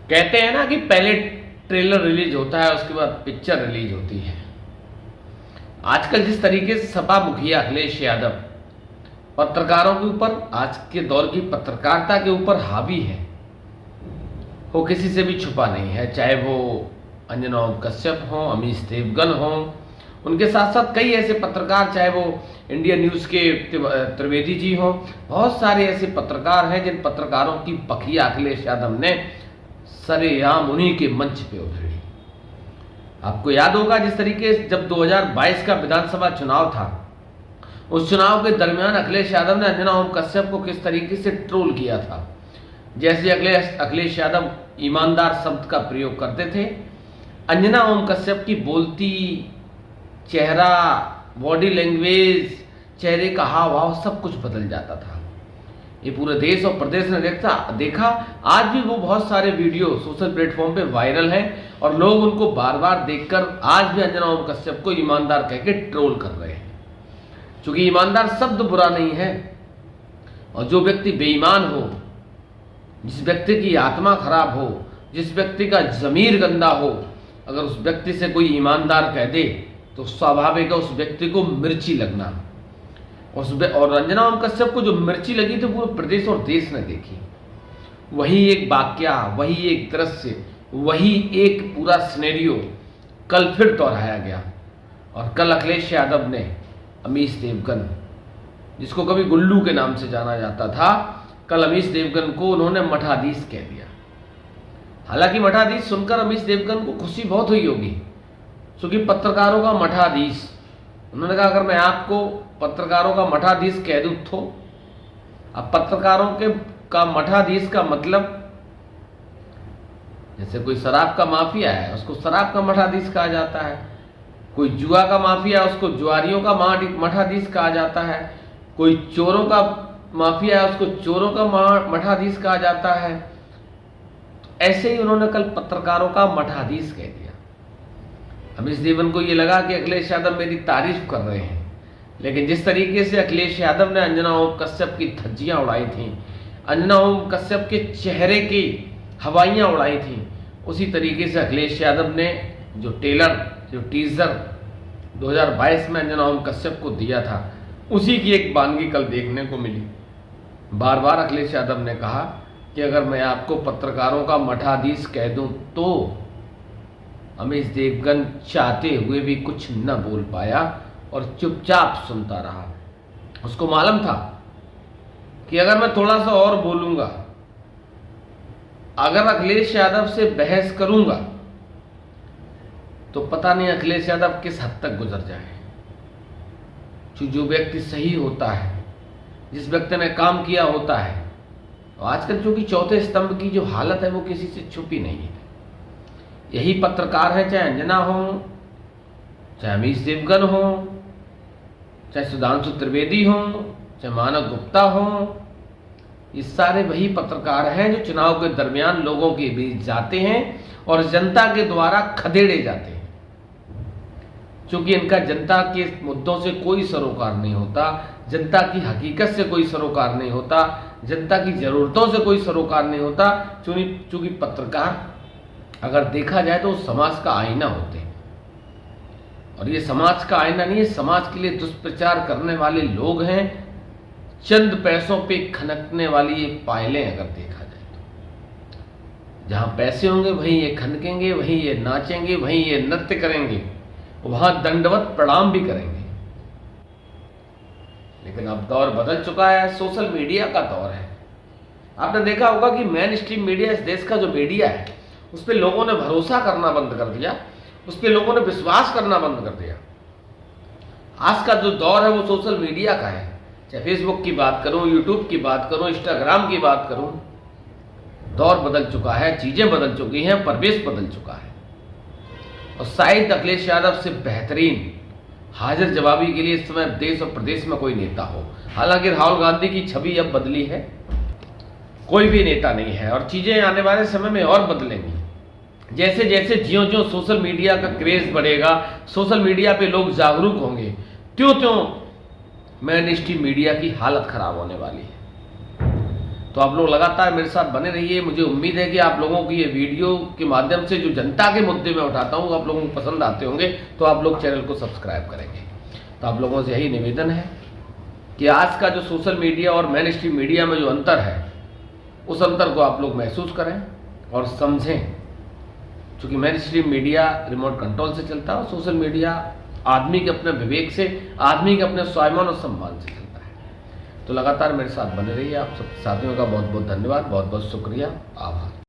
कहते हैं ना कि पहले ट्रेलर रिलीज होता है, उसके बाद पिक्चर रिलीज होती है। आजकल जिस तरीके से सपा मुखिया अखिलेश यादव पत्रकारों के ऊपर, आज के दौर की पत्रकारिता के ऊपर हावी है, वो किसी से भी छुपा नहीं है। चाहे वो अंजना ओम कश्यप हों, अमीश देवगन हों, उनके साथ साथ कई ऐसे पत्रकार, चाहे वो इंडिया न्यूज़ के त्रिवेदी जी हों, बहुत सारे ऐसे पत्रकार हैं जिन पत्रकारों की बखिया अखिलेश यादव ने सरेआम उन्हीं के मंच पे उधेड़ी। आपको याद होगा जिस तरीके से जब 2022 का विधानसभा चुनाव था, उस चुनाव के दरमियान अखिलेश यादव ने अंजना ओम कश्यप को किस तरीके से ट्रोल किया था। जैसे अखिलेश यादव ईमानदार शब्द का प्रयोग करते थे, अंजना ओम कश्यप की बोलती, चेहरा, बॉडी लैंग्वेज, चेहरे का हाव भाव सब कुछ बदल जाता था। ये पूरे देश और प्रदेश ने देखा। आज भी वो बहुत सारे वीडियो सोशल प्लेटफॉर्म पे वायरल हैं और लोग उनको बार बार देखकर आज भी अंजना ओम कश्यप को ईमानदार कह के ट्रोल कर रहे हैं। क्योंकि ईमानदार शब्द बुरा नहीं है, और जो व्यक्ति बेईमान हो, जिस व्यक्ति की आत्मा खराब हो, जिस व्यक्ति का ज़मीर गंदा हो, अगर उस व्यक्ति से कोई ईमानदार कह दे तो स्वाभाविक है उस व्यक्ति को मिर्ची लगना। और अंजना ओम कश्यप को जो मिर्ची लगी थी पूरे प्रदेश और देश ने देखी। वही एक वाक्या, वही एक दृश्य, वही एक पूरा सिनेरियो कल फिर दोहराया गया। और कल अखिलेश यादव ने अमीश देवगन, जिसको कभी गुल्लू के नाम से जाना जाता था, कल अमीश देवगन को उन्होंने मठाधीश कह दिया। हालांकि मठाधीश सुनकर अमीश देवगन को खुशी बहुत हुई होगी, क्योंकि पत्रकारों का मठाधीश, उन्होंने कहा अगर मैं आपको पत्रकारों का मठाधीश कह दूं तो, अब पत्रकारों का मठाधीश का मतलब, जैसे कोई शराब का माफिया है उसको शराब का मठाधीश कहा जाता है, कोई जुआ का माफिया है उसको जुआरियों का मठाधीश कहा जाता है, कोई चोरों का माफिया है उसको चोरों का मठाधीश कहा जाता है। ऐसे ही उन्होंने कल पत्रकारों का मठाधीश कह दिया। अमीश देवगन को ये लगा कि अखिलेश यादव मेरी तारीफ कर रहे हैं, लेकिन जिस तरीके से अखिलेश यादव ने अंजना ओम कश्यप की धज्जियां उड़ाई थीं, अंजना ओम कश्यप के चेहरे की हवाइयां उड़ाई थीं, उसी तरीके से अखिलेश यादव ने जो टीजर 2022 में अंजना ओम कश्यप को दिया था, उसी की एक वानगी कल देखने को मिली। बार बार अखिलेश यादव ने कहा कि अगर मैं आपको पत्रकारों का मठाधीश कह दूं तो, अमीश देवगन चाहते हुए भी कुछ न बोल पाया और चुपचाप सुनता रहा। उसको मालूम था कि अगर मैं थोड़ा सा और बोलूंगा, अगर अखिलेश यादव से बहस करूंगा, तो पता नहीं अखिलेश यादव किस हद तक गुजर जाए। जो व्यक्ति सही होता है, जिस व्यक्ति ने काम किया होता है, तो आजकल चूंकि चौथे स्तंभ की जो हालत है वो किसी से छुपी नहीं है। यही पत्रकार हैं, चाहे अंजना हो, चाहे अमीश देवगन हो, चाहे सुधांशु त्रिवेदी हो, चाहे मानव गुप्ता हो, ये सारे वही पत्रकार हैं जो चुनाव के दरमियान लोगों के बीच जाते हैं और जनता के द्वारा खदेड़े जाते हैं। क्योंकि इनका जनता के मुद्दों से कोई सरोकार नहीं होता, जनता की हकीकत से कोई सरोकार नहीं होता, जनता की ज़रूरतों से कोई सरोकार नहीं होता। चूंकि पत्रकार अगर देखा जाए तो समाज का आईना होते हैं, और ये समाज का आईना नहीं है, समाज के लिए दुष्प्रचार करने वाले लोग हैं, चंद पैसों पे खनकने वाली ये पायलें। अगर देखा जाए तो जहां पैसे होंगे वहीं ये खनकेंगे, वहीं ये नाचेंगे, वहीं ये नृत्य करेंगे, वहां दंडवत प्रणाम भी करेंगे। लेकिन अब दौर बदल चुका है, सोशल मीडिया का दौर है। आपने देखा होगा कि मेन स्ट्रीम मीडिया, इस देश का जो मीडिया है, उस पर लोगों ने भरोसा करना बंद कर दिया, उस पर लोगों ने विश्वास करना बंद कर दिया। आज का जो दौर है वो सोशल मीडिया का है। चाहे फेसबुक की बात करूं, यूट्यूब की बात करूं, इंस्टाग्राम की बात करूं, दौर बदल चुका है, चीजें बदल चुकी हैं, परिवेश बदल चुका है। और शायद अखिलेश यादव से बेहतरीन हाजिर जवाबी के लिए इस समय देश और प्रदेश में कोई नेता हो। हालांकि राहुल गांधी की छवि अब बदली है, कोई भी नेता नहीं है, और चीजें आने वाले समय में और बदलेंगी। जैसे जैसे ज्यों सोशल मीडिया का क्रेज बढ़ेगा, सोशल मीडिया पे लोग जागरूक होंगे, त्यों मेन स्ट्रीम मीडिया की हालत खराब होने वाली है। तो आप लोग लगातार मेरे साथ बने रहिए। मुझे उम्मीद है कि आप लोगों की ये वीडियो के माध्यम से जो जनता के मुद्दे मैं उठाता हूँ आप लोगों को पसंद आते होंगे, तो आप लोग चैनल को सब्सक्राइब करेंगे। तो आप लोगों से यही निवेदन है कि आज का जो सोशल मीडिया और मेन स्ट्रीम मीडिया में जो अंतर है, उस अंतर को आप लोग महसूस करें और समझें। क्योंकि main stream media remote control से चलता है और सोशल मीडिया आदमी के अपने विवेक से, आदमी के अपने स्वाभिमान और सम्मान से चलता है। तो लगातार मेरे साथ बने रहिए। आप सब साथियों का बहुत बहुत धन्यवाद, बहुत बहुत शुक्रिया, आभार।